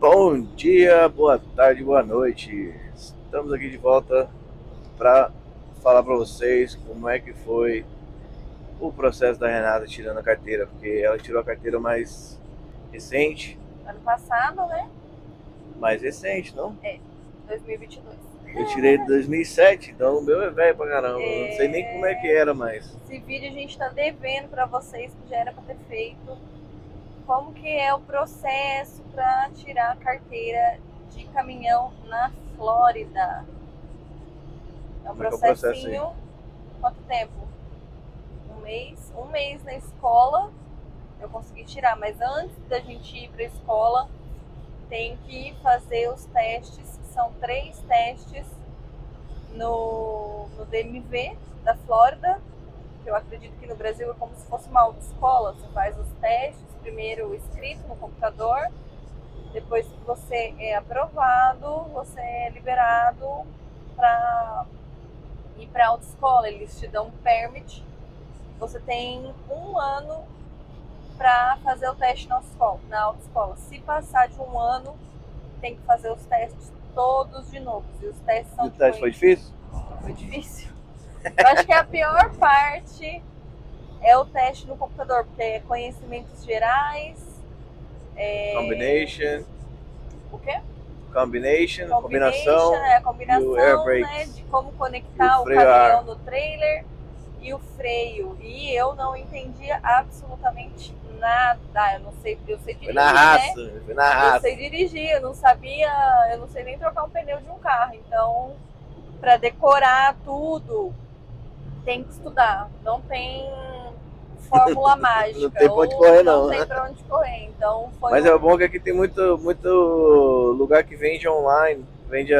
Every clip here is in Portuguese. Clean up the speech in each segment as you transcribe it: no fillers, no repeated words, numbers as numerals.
Bom dia, boa tarde, boa noite. Estamos aqui de volta para falar para vocês como é que foi o processo da Renata tirando a carteira, porque ela tirou a carteira mais recente. Ano passado, né? Mais recente, não? 2022. Eu tirei de 2007, então o meu é velho pra caramba. Eu não sei nem como é que era mais. Esse vídeo a gente tá devendo para vocês, que já era para ter feito. Como que é o processo para tirar a carteira de caminhão na Flórida? É um processinho. Quanto tempo? Um mês na escola eu consegui tirar, mas antes da gente ir para a escola tem que fazer os testes, que são 3 testes no DMV da Flórida, que eu acredito que no Brasil é como se fosse uma autoescola. Você faz os testes, primeiro escrito no computador, depois que você é aprovado, você é liberado para ir para a autoescola. Eles te dão um permit, você tem 1 ano para fazer o teste na autoescola. Se passar de 1 ano, tem que fazer os testes todos de novo. E os testes são... O teste foi difícil? Foi difícil. Eu acho que a pior parte é o teste no computador, porque é conhecimentos gerais. Combination. O quê? Combinação. É a combinação, né, de como conectar o caminhão no trailer e o freio. E eu não entendia absolutamente nada. Eu sei dirigir, Foi na raça, né? Foi na raça. Eu sei dirigir, eu não sei nem trocar um pneu de um carro. Então, para decorar tudo, tem que estudar. Não tem fórmula mágica. Não tem pra onde correr, não. Não tem pra onde correr. Então, Mas é bom que aqui tem muito lugar que vende online. Vende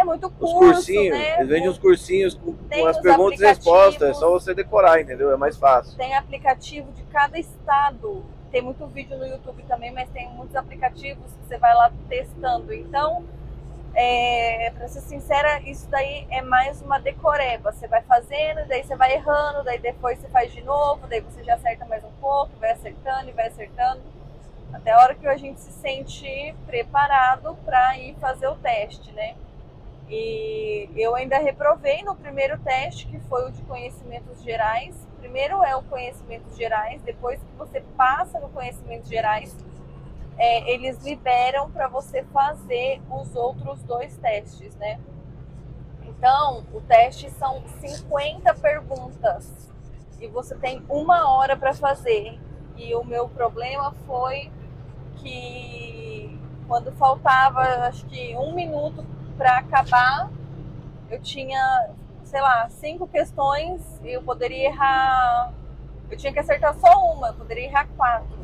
muito curso, os cursinhos, né? Eles vendem uns cursinhos com as perguntas e respostas. É só você decorar, entendeu? É mais fácil. Tem aplicativo de cada estado. Tem muito vídeo no YouTube também, mas tem muitos aplicativos que você vai lá testando. Então, pra ser sincera, isso daí é mais uma decoreba. Você vai fazendo, daí você vai errando, daí depois você faz de novo, daí você já acerta mais um pouco, vai acertando e vai acertando, até a hora que a gente se sente preparado para ir fazer o teste, né? E eu ainda reprovei no primeiro teste, que foi o de conhecimentos gerais. Primeiro é o conhecimentos gerais, depois que você passa no conhecimentos gerais, eles liberam para você fazer os outros 2 testes, né? Então, o teste são 50 perguntas e você tem 1 hora para fazer. E o meu problema foi que quando faltava, acho que 1 minuto para acabar, eu tinha, sei lá, 5 questões e eu poderia errar. Eu tinha que acertar só uma, eu poderia errar 4.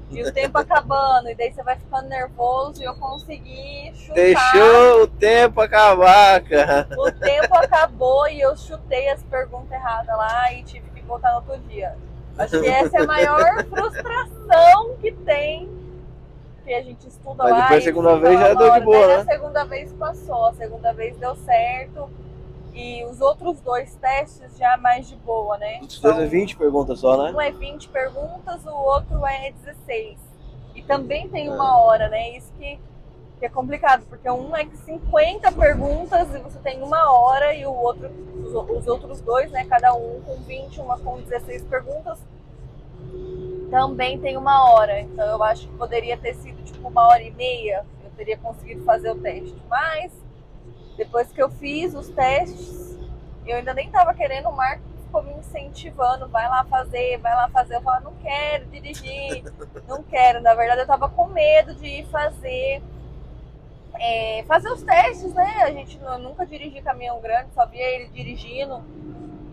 E o tempo acabando, e daí você vai ficando nervoso, e eu consegui chutar. Deixou o tempo acabar, cara. O tempo acabou e eu chutei as perguntas erradas lá e tive que voltar no outro dia. Acho que essa é a maior frustração que tem, que a gente estuda lá. Mas depois a segunda vez já deu de boa, né? A segunda vez passou, a segunda vez deu certo. E os outros 2 testes já mais de boa, né? Os 2 é 20 perguntas só, né? Um é 20 perguntas, o outro é 16. E também tem 1 hora, né? Isso que é complicado, porque um é 50 perguntas e você tem 1 hora, e o outro, os outros 2, né? Cada um com 20, uma com 16 perguntas, também tem 1 hora. Então eu acho que poderia ter sido tipo 1h30, eu teria conseguido fazer o teste. Mas depois que eu fiz os testes, eu ainda nem tava querendo, o Marco ficou me incentivando, vai lá fazer. Eu falava, não quero dirigir, não quero. Na verdade, eu tava com medo de ir fazer os testes, né? Eu nunca dirigi caminhão grande, só via ele dirigindo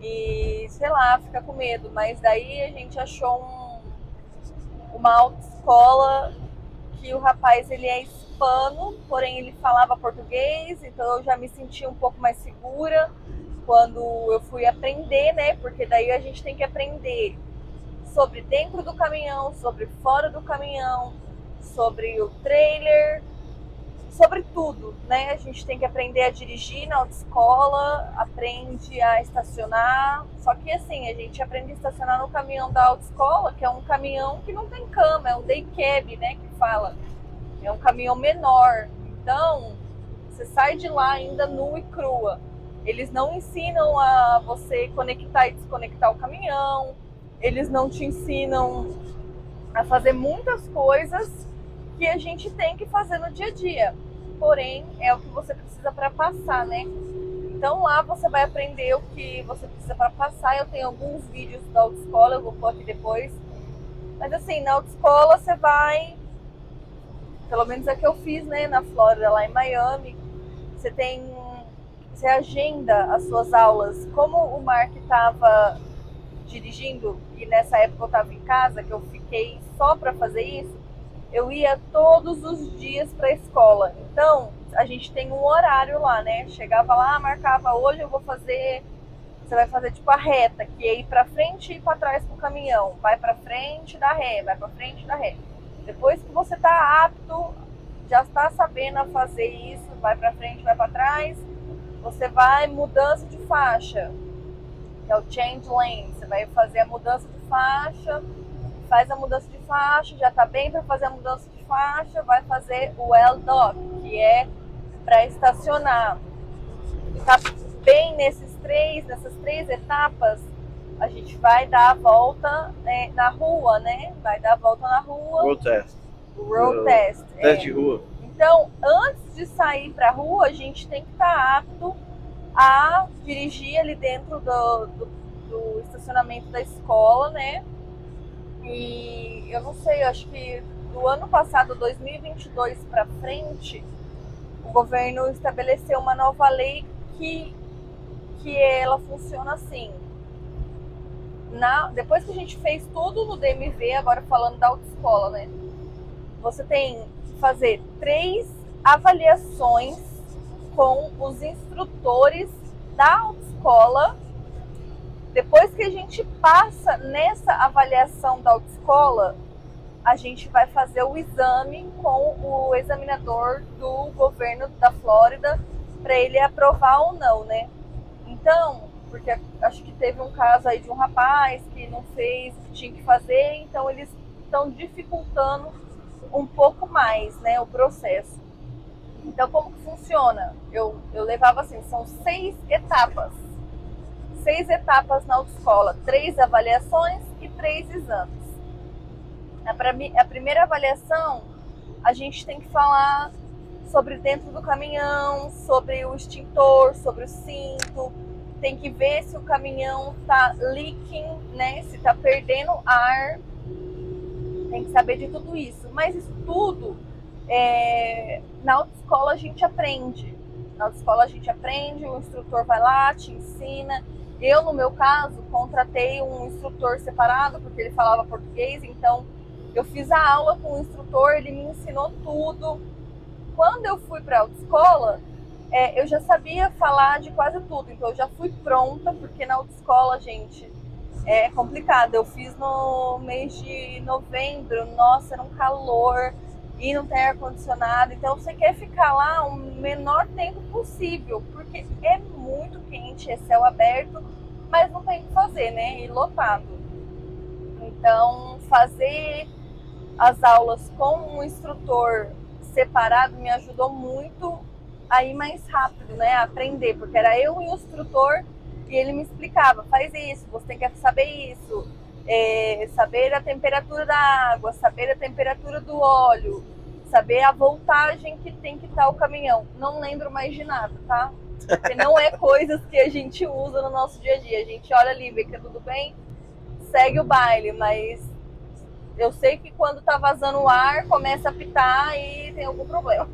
e, sei lá, fica com medo. Mas daí a gente achou uma autoescola que o rapaz, ele é hispano, porém ele falava português, então eu já me senti um pouco mais segura quando eu fui aprender, né? Porque daí a gente tem que aprender sobre dentro do caminhão, sobre fora do caminhão, sobre o trailer, sobre tudo, né? A gente tem que aprender a dirigir na autoescola, aprende a estacionar. Só que assim, a gente aprende a estacionar no caminhão da autoescola, que é um caminhão que não tem cama, é um day cab, né? Que fala. é um caminhão menor. Então, você sai de lá ainda nua e crua. Eles não ensinam a você conectar e desconectar o caminhão. Eles não te ensinam a fazer muitas coisas que a gente tem que fazer no dia a dia. Porém, é o que você precisa para passar, né? Então lá você vai aprender o que você precisa para passar. Eu tenho alguns vídeos da autoescola, eu vou pôr aqui depois. Mas assim, na autoescola você vai, pelo menos é que eu fiz, né, na Flórida, lá em Miami, você agenda as suas aulas. Como o Mark estava dirigindo e nessa época eu estava em casa, que eu fiquei só para fazer isso, eu ia todos os dias para a escola. Então, a gente tem um horário lá, né? Chegava lá, marcava, hoje eu vou fazer... Você vai fazer tipo a reta, que é ir para frente e para trás com o caminhão. Vai para frente, dá ré, vai para frente, dá ré. Depois que você tá apto, já está sabendo a fazer isso, vai para frente, vai para trás, você vai mudança de faixa, que é o change lane. Você vai fazer a mudança de faixa, faz a mudança de faixa, já tá bem para fazer a mudança de faixa, vai fazer o L-Dock, que é para estacionar. Tá bem nessas três etapas, a gente vai dar a volta na rua, né? Vai dar a volta na rua. Road test. Road test. Teste de rua. Então, antes de sair pra rua, a gente tem que estar apto a dirigir ali dentro do estacionamento da escola, né? E eu não sei, eu acho que do ano passado, 2022 para frente, o governo estabeleceu uma nova lei que ela funciona assim. Depois que a gente fez tudo no DMV, agora falando da autoescola, né? Você tem que fazer 3 avaliações com os instrutores da autoescola. Depois que a gente passa nessa avaliação da autoescola, a gente vai fazer o exame com o examinador do governo da Flórida para ele aprovar ou não, né? Então, porque acho que teve um caso aí de um rapaz que não fez o que tinha que fazer, então eles estão dificultando um pouco mais, né, o processo. Então, como que funciona? Eu levava assim, são 6 etapas. 6 etapas na autoescola, 3 avaliações e 3 exames. A primeira avaliação, a gente tem que falar sobre dentro do caminhão, sobre o extintor, sobre o cinto. Tem que ver se o caminhão tá leaking, né? Se tá perdendo ar. Tem que saber de tudo isso. Mas isso tudo, na autoescola a gente aprende. Na autoescola a gente aprende, o instrutor vai lá, te ensina. Eu, no meu caso, contratei um instrutor separado, porque ele falava português, então eu fiz a aula com o instrutor, ele me ensinou tudo. Quando eu fui para a autoescola, eu já sabia falar de quase tudo, então eu já fui pronta, porque na autoescola, gente, é complicado. Eu fiz no mês de novembro, nossa, era um calor e não tem ar-condicionado, então você quer ficar lá o menor tempo possível, porque é muito quente, é céu aberto, mas não tem o que fazer, né? E lotado. Então, fazer as aulas com um instrutor separado me ajudou muito a ir mais rápido, né? A aprender, porque era eu e o instrutor e ele me explicava, faz isso, você tem que saber isso, saber a temperatura da água, saber a temperatura do óleo, saber a voltagem que tem que estar o caminhão. Não lembro mais de nada, tá? Porque não é coisas que a gente usa no nosso dia a dia. A gente olha ali, vê que é tudo bem, segue o baile, mas eu sei que quando tá vazando o ar, começa a apitar e tem algum problema.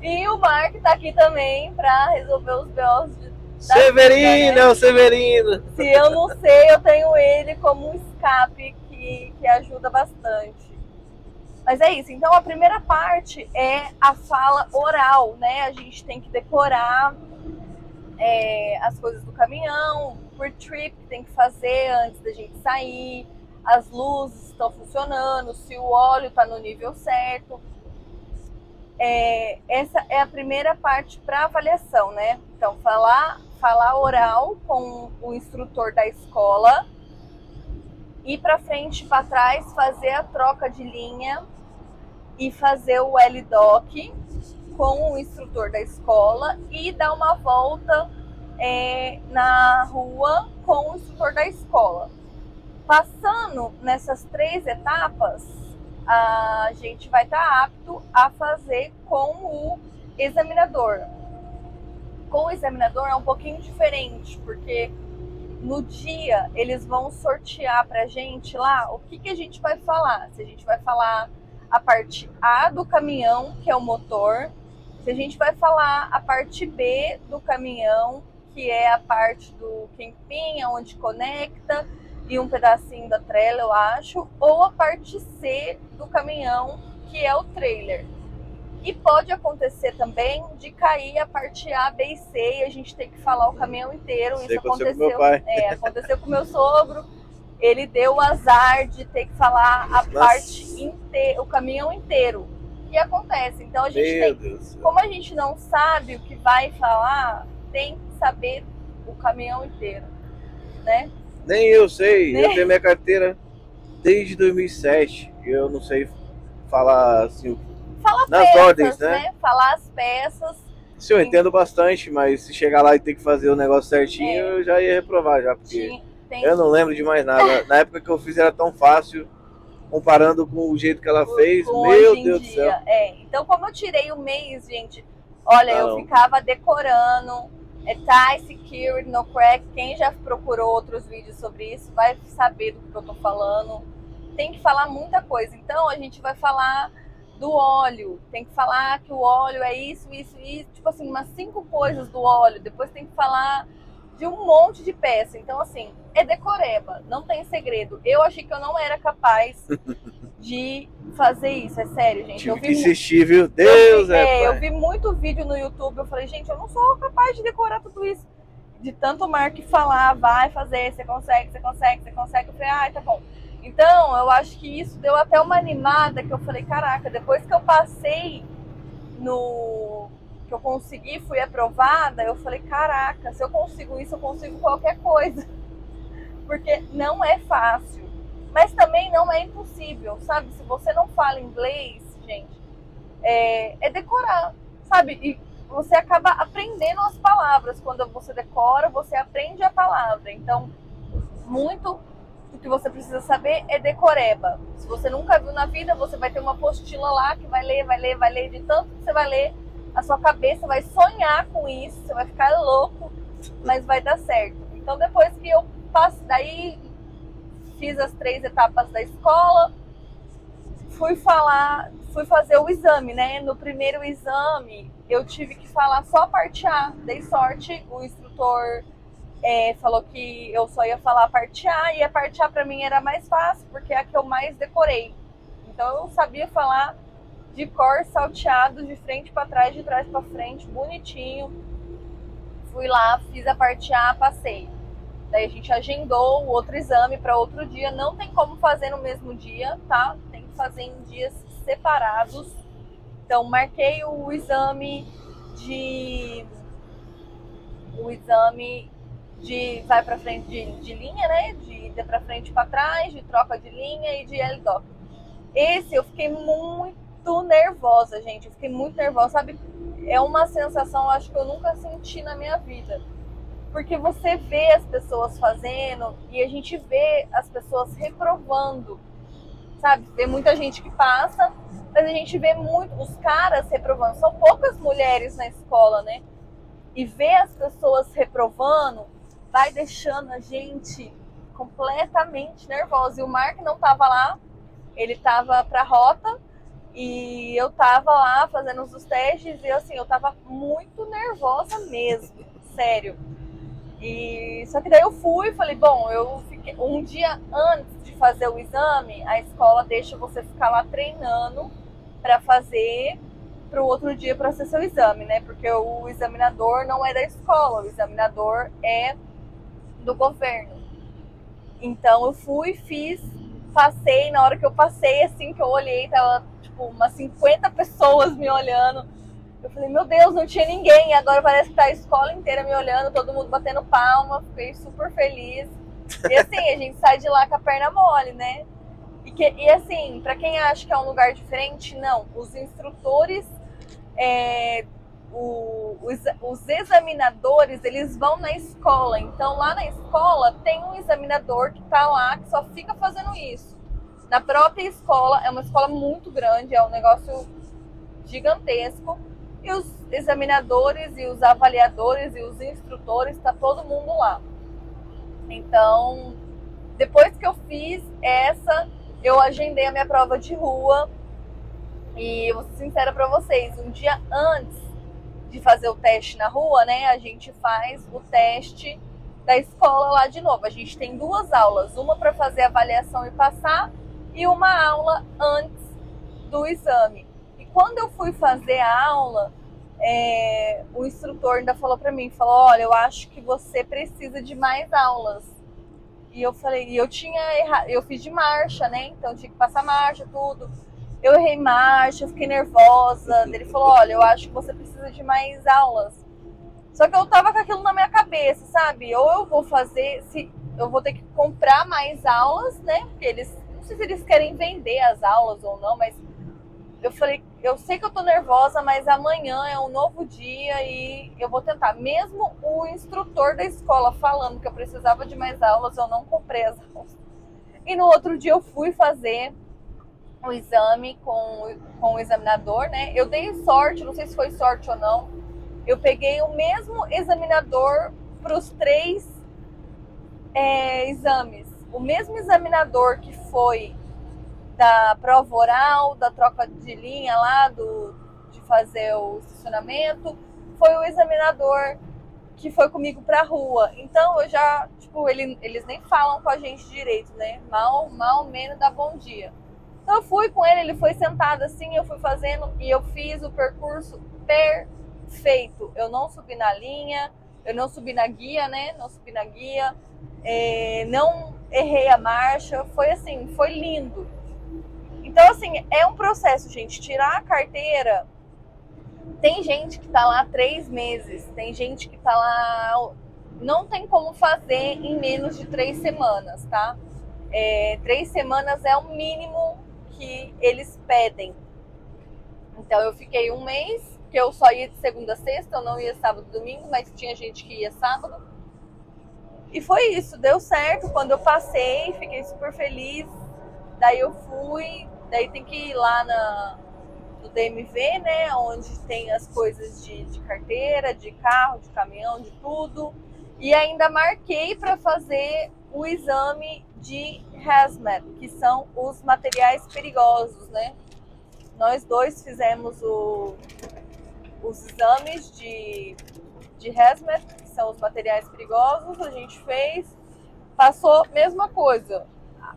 E o Mark tá aqui também pra resolver os B.O.s Severino, vida, né? É o Severino. Se eu não sei, eu tenho ele como um escape que ajuda bastante. Mas é isso. Então, a primeira parte é a fala oral, né? A gente tem que decorar as coisas do caminhão, por trip que tem que fazer antes da gente sair, as luzes estão funcionando, se o óleo está no nível certo. Essa é a primeira parte para avaliação, né? Então, falar oral com o instrutor da escola, ir para frente e para trás, fazer a troca de linha e fazer o L-Doc com o instrutor da escola e dar uma volta na rua com o instrutor da escola. Passando nessas 3 etapas, a gente vai estar apto a fazer com o examinador. Com o examinador é um pouquinho diferente, porque no dia eles vão sortear pra gente lá o que a gente vai falar. Se a gente vai falar a parte A do caminhão, que é o motor, se a gente vai falar a parte B do caminhão, que é a parte do camping, onde conecta, e um pedacinho da trela, eu acho, ou a parte C do caminhão, que é o trailer. E pode acontecer também de cair a parte A, B e C e a gente tem que falar o caminhão inteiro. Isso aconteceu com meu pai. Aconteceu com meu sogro. Ele deu o azar de ter que falar a parte inteira, o caminhão inteiro. E acontece. Então a gente como a gente não sabe o que vai falar, tem que saber o caminhão inteiro, né? Nem eu sei. Eu tenho minha carteira desde 2007. Eu não sei falar assim. Falar nas peças, ordens, né? Falar as peças. Sim, eu entendo bastante, mas se chegar lá e ter que fazer o negócio certinho, eu já ia reprovar já, porque eu não lembro de mais nada. Na época que eu fiz era tão fácil, comparando com o jeito que ela fez, meu Deus do céu. Então como eu tirei o mês, gente, olha, eu ficava decorando, tie security, no crack. Quem já procurou outros vídeos sobre isso vai saber do que eu tô falando. Tem que falar muita coisa. Então a gente vai falar do óleo, tem que falar que o óleo é isso, tipo assim, umas 5 coisas do óleo, depois tem que falar de um monte de peça. Então assim, é decoreba, não tem segredo. Eu achei que eu não era capaz de fazer isso, é sério, gente. Eu vi insistir, viu? Deus eu vi muito vídeo no YouTube, eu falei, gente, eu não sou capaz de decorar tudo isso. De tanto o Mark falar, vai fazer, você consegue. Eu falei, tá bom. Então, eu acho que isso deu até uma animada, que eu falei, caraca, depois que eu passei que eu consegui, fui aprovada, eu falei, caraca, se eu consigo isso, eu consigo qualquer coisa. Porque não é fácil, mas também não é impossível, sabe? Se você não fala inglês, gente, é decorar, sabe? E você acaba aprendendo as palavras. Quando você decora, você aprende a palavra. Então, muito o que você precisa saber é decoreba. Se você nunca viu na vida, você vai ter uma apostila lá que vai ler. De tanto que você vai ler, a sua cabeça vai sonhar com isso, você vai ficar louco, mas vai dar certo. Então depois que eu daí fiz as 3 etapas da escola, fui fazer o exame, né? No primeiro exame, eu tive que falar só a parte A. Dei sorte, o instrutor falou que eu só ia falar a parte A, e a parte A pra mim era mais fácil, porque é a que eu mais decorei. Então eu sabia falar de cor, salteado, de frente pra trás, de trás pra frente, bonitinho. Fui lá, fiz a parte A, passei. Daí a gente agendou o outro exame para outro dia. Não tem como fazer no mesmo dia, tá? Tem que fazer em dias separados. Então marquei o exame de vai para frente de linha, né? De para frente e para trás, de troca de linha e de L-Doc. Esse eu fiquei muito nervosa, gente. Eu fiquei muito nervosa, sabe? É uma sensação, acho que eu nunca senti na minha vida. Porque você vê as pessoas fazendo e a gente vê as pessoas reprovando, sabe? Vê muita gente que passa, mas a gente vê muito os caras reprovando. São poucas mulheres na escola, né? E ver as pessoas reprovando vai deixando a gente completamente nervosa. E o Mark não tava lá, ele tava pra rota e eu tava lá fazendo os testes e assim, eu tava muito nervosa mesmo, sério. E só que daí eu falei, bom, eu fiquei um dia antes de fazer o exame, a escola deixa você ficar lá treinando para fazer para o outro dia para ser seu exame, né? Porque o examinador não é da escola, o examinador é do governo. Então eu passei, na hora que eu passei, assim, que eu olhei, tava tipo umas 50 pessoas me olhando. Eu falei, meu Deus, não tinha ninguém. Agora parece que tá a escola inteira me olhando, todo mundo batendo palma. Fiquei super feliz. E assim, a gente sai de lá com a perna mole, né? E E assim, para quem acha que é um lugar diferente, não. Os instrutores, os examinadores, eles vão na escola. Então lá na escola tem um examinador que tá lá, que só fica fazendo isso. Na própria escola, é uma escola muito grande, é um negócio gigantesco. E os examinadores e os avaliadores e os instrutores, tá todo mundo lá. Então, depois que eu fiz essa, eu agendei a minha prova de rua. E eu vou ser sincera pra vocês, um dia antes de fazer o teste na rua, né, a gente faz o teste da escola lá de novo. A gente tem 2 aulas, uma para fazer a avaliação e passar, e uma aula antes do exame. E quando eu fui fazer a aula, o instrutor ainda falou para mim, falou, olha, eu acho que você precisa de mais aulas. E eu falei, e eu tinha errado, eu fiz de marcha, né, então eu tinha que passar marcha, tudo. Eu errei marcha, eu fiquei nervosa. Ele falou, olha, eu acho que você precisa de mais aulas. Só que eu tava com aquilo na minha cabeça, sabe? Ou eu vou fazer, eu vou ter que comprar mais aulas, né? Porque eles, não sei se eles querem vender as aulas ou não, mas eu falei, eu sei que eu tô nervosa, mas amanhã é um novo dia e eu vou tentar. Mesmo o instrutor da escola falando que eu precisava de mais aulas, eu não comprei as aulas. E no outro dia eu fui fazer o exame com o examinador, né? Eu dei sorte, não sei se foi sorte ou não. Eu peguei o mesmo examinador para os 3 exames. O mesmo examinador que foi da prova oral, da troca de linha lá, de fazer o estacionamento, foi o examinador que foi comigo pra rua. Então eu já, tipo, eles nem falam com a gente direito, né? Mal menos dá bom dia. Então eu fui com ele foi sentado assim, eu fui fazendo e eu fiz o percurso perfeito. Eu não subi na linha, eu não subi na guia, né? Não subi na guia, não errei a marcha, foi assim, foi lindo. Então assim, é um processo, gente, tirar a carteira. Tem gente que tá lá há 3 meses, tem gente que tá lá, não tem como fazer em menos de 3 semanas, tá? 3 semanas é o mínimo que eles pedem. Então eu fiquei 1 mês, que eu só ia de segunda a sexta, eu não ia sábado e domingo, mas tinha gente que ia sábado. E foi isso, deu certo. Quando eu passei, fiquei super feliz. Daí eu fui, daí tem que ir lá no DMV, né, onde tem as coisas de carteira, de carro, de caminhão, de tudo. E ainda marquei para fazer o exame de hazmat, que são os materiais perigosos, né? Nós 2 fizemos os exames de hazmat, que são os materiais perigosos, a gente fez, passou, mesma coisa.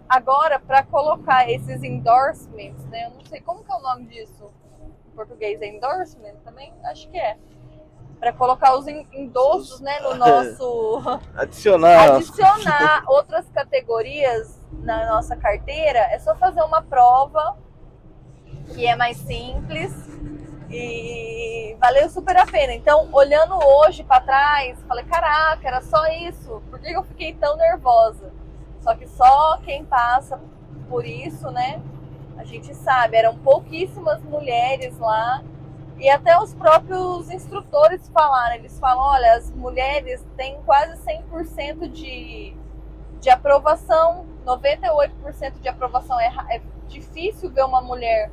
Agora, para colocar esses endorsements, né? Eu não sei como que é o nome disso. Em português é endorsement também? Acho que é. Para colocar os endossos, né, no nosso... Adicionar outras categorias na nossa carteira, é só fazer uma prova que é mais simples e valeu super a pena. Então, olhando hoje para trás, falei, caraca, era só isso? Por que eu fiquei tão nervosa? Só que só quem passa por isso, né, a gente sabe, eram pouquíssimas mulheres lá. E até os próprios instrutores falaram, eles falam, olha, as mulheres têm quase 100% de aprovação, 98% de aprovação. É difícil ver uma mulher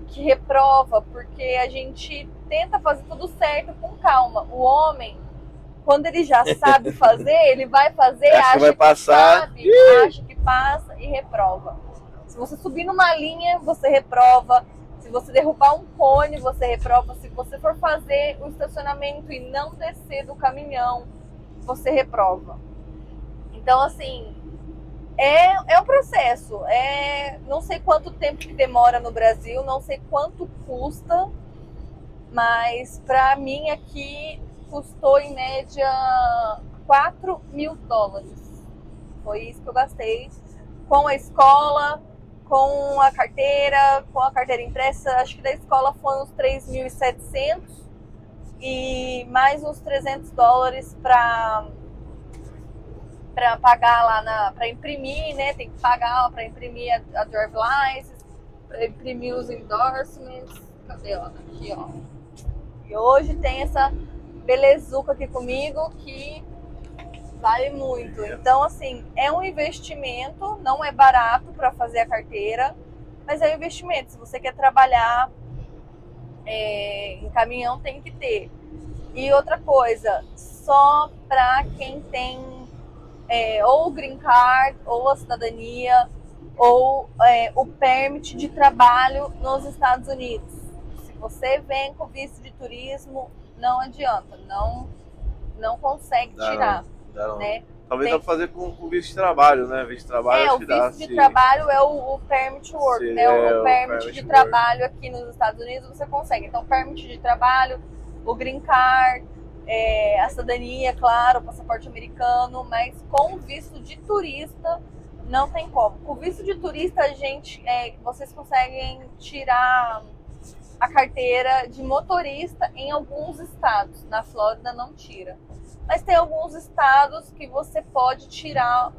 que reprova, porque a gente tenta fazer tudo certo com calma. O homem, quando ele já sabe fazer, ele vai fazer, acha que sabe, acha que passa e reprova. Se você subir numa linha, você reprova. Se você derrubar um cone, você reprova. Se você for fazer o estacionamento e não descer do caminhão, você reprova. Então, assim, é um processo. Não sei quanto tempo que demora no Brasil, não sei quanto custa, mas para mim aqui custou em média $4.000. Foi isso que eu gastei com a escola, com a carteira impressa. Acho que da escola foi uns 3.700 e mais uns $300 para pagar lá para imprimir, né? Tem que pagar para imprimir a drive license, para imprimir os endorsements. Cadê, ó? Aqui, ó. E hoje tem essa belezuca aqui comigo que vale muito. Então, assim, é um investimento, não é barato para fazer a carteira, mas é um investimento. Se você quer trabalhar em caminhão, tem que ter. E outra coisa, só para quem tem ou o green card, ou a cidadania, ou o permit de trabalho nos Estados Unidos. Se você vem com visto de turismo, não adianta, não consegue tirar. Não. Né? Talvez dá pra fazer com visto de trabalho, né? Visto de trabalho o visto de trabalho é o permit work, né? O permit de trabalho aqui nos Estados Unidos você consegue. Então, permit de trabalho, o green card, a cidadania, claro, o passaporte americano, mas com visto de turista não tem como. Com visto de turista, vocês conseguem tirar a carteira de motorista em alguns estados. Na Flórida não tira. Mas tem alguns estados que você pode tirar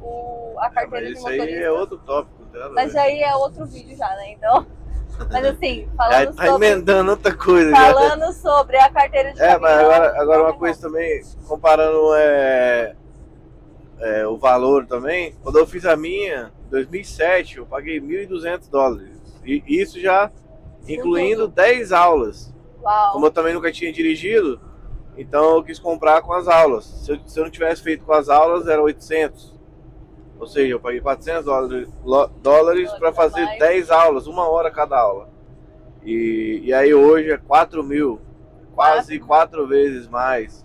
a carteira de motorista. Isso aí é outro tópico. Mas aí é outro vídeo já, né? Então, mas assim, falando tá emendando outra coisa. Falando sobre a carteira de caminhão. Mas agora uma coisa também, comparando o valor também, quando eu fiz a minha, em 2007, eu paguei $1.200. E isso já incluindo 10 aulas. Uau. Como eu também nunca tinha dirigido, então eu quis comprar com as aulas. Se eu não tivesse feito com as aulas, era 800. Ou seja, eu paguei $400 para fazer 10 aulas, 1 hora cada aula. E aí hoje é 4.000, quase 4 vezes mais.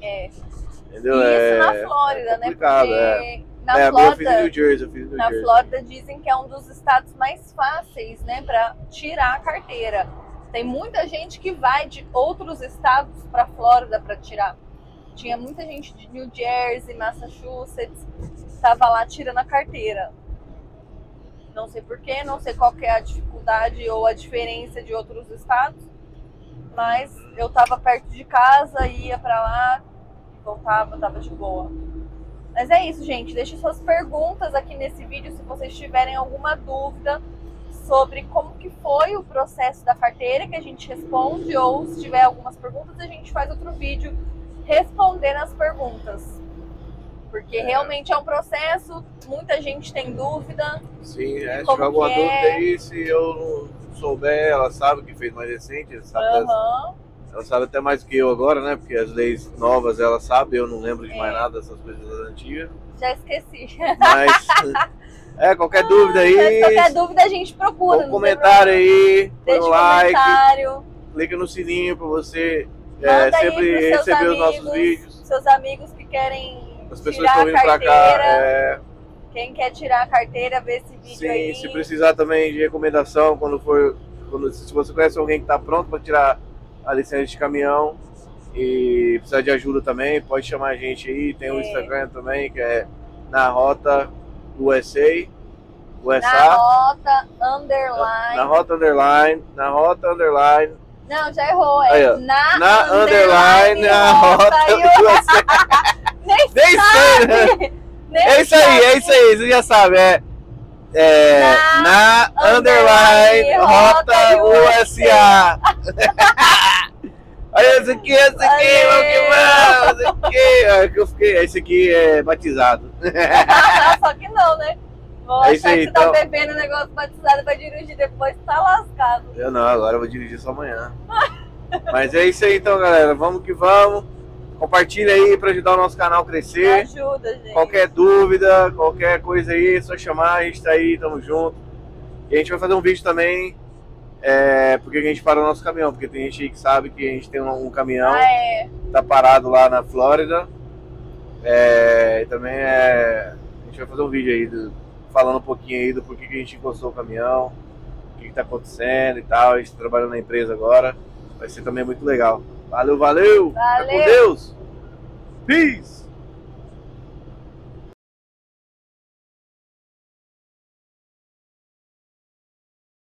Entendeu? E isso na Flórida, né? Porque na Flórida, eu fiz em New Jersey. Na Flórida dizem que é um dos estados mais fáceis, né, para tirar a carteira. Tem muita gente que vai de outros estados para Flórida para tirar. Tinha muita gente de New Jersey, Massachusetts, estava lá tirando a carteira. Não sei porquê, não sei qual que é a dificuldade ou a diferença de outros estados, mas eu estava perto de casa, ia para lá, voltava, estava de boa. Mas é isso, gente. Deixe suas perguntas aqui nesse vídeo se vocês tiverem alguma dúvida sobre como que foi o processo da carteira, que a gente responde, ou se tiver algumas perguntas, a gente faz outro vídeo respondendo as perguntas. Porque realmente é um processo, muita gente tem dúvida. Sim, se tiver alguma dúvida aí, se eu não souber, ela sabe que fez mais recente, ela sabe até mais que eu agora, né? Porque as leis novas ela sabe, eu não lembro de mais nada dessas coisas antigas. Já esqueci. Mas, qualquer dúvida aí. Qualquer dúvida a gente procura. Um comentário aí, põe um like, comentário. clica no sininho pra você Manda sempre receber os nossos vídeos. Seus amigos que querem as pessoas que estão vindo pra cá. Quem quer tirar a carteira, vê esse vídeo aí. Sim, se precisar também de recomendação, se você conhece alguém que está pronto para tirar a licença de caminhão e precisar de ajuda também, pode chamar a gente aí. Tem o Instagram também, que é Na Rota USA. Na Rota Underline. Na Rota Underline. Não, já errou. Na Underline, na Rota USA. Nem sei, né? É isso aí, você já sabe. Na Underline Rota USA. Olha esse aqui, esse aqui é batizado. Só que não, né? Vou achar que você tá bebendo um negócio batizado pra dirigir depois, tá lascado. Eu não, agora eu vou dirigir só amanhã. Mas é isso aí então, galera. Vamos que vamos. Compartilha aí pra ajudar o nosso canal a crescer. Ajuda, gente. Qualquer dúvida, qualquer coisa aí, é só chamar, a gente tá aí, tamo junto. E a gente vai fazer um vídeo também, porque a gente parou o nosso caminhão, porque tem gente aí que sabe que a gente tem um caminhão que tá parado lá na Flórida. E também a gente vai fazer um vídeo aí falando um pouquinho aí do porquê que a gente encostou o caminhão, o que tá acontecendo e tal. A gente tá trabalhando na empresa agora, vai ser também muito legal. Valeu! Valeu. Fica com Deus! Peace!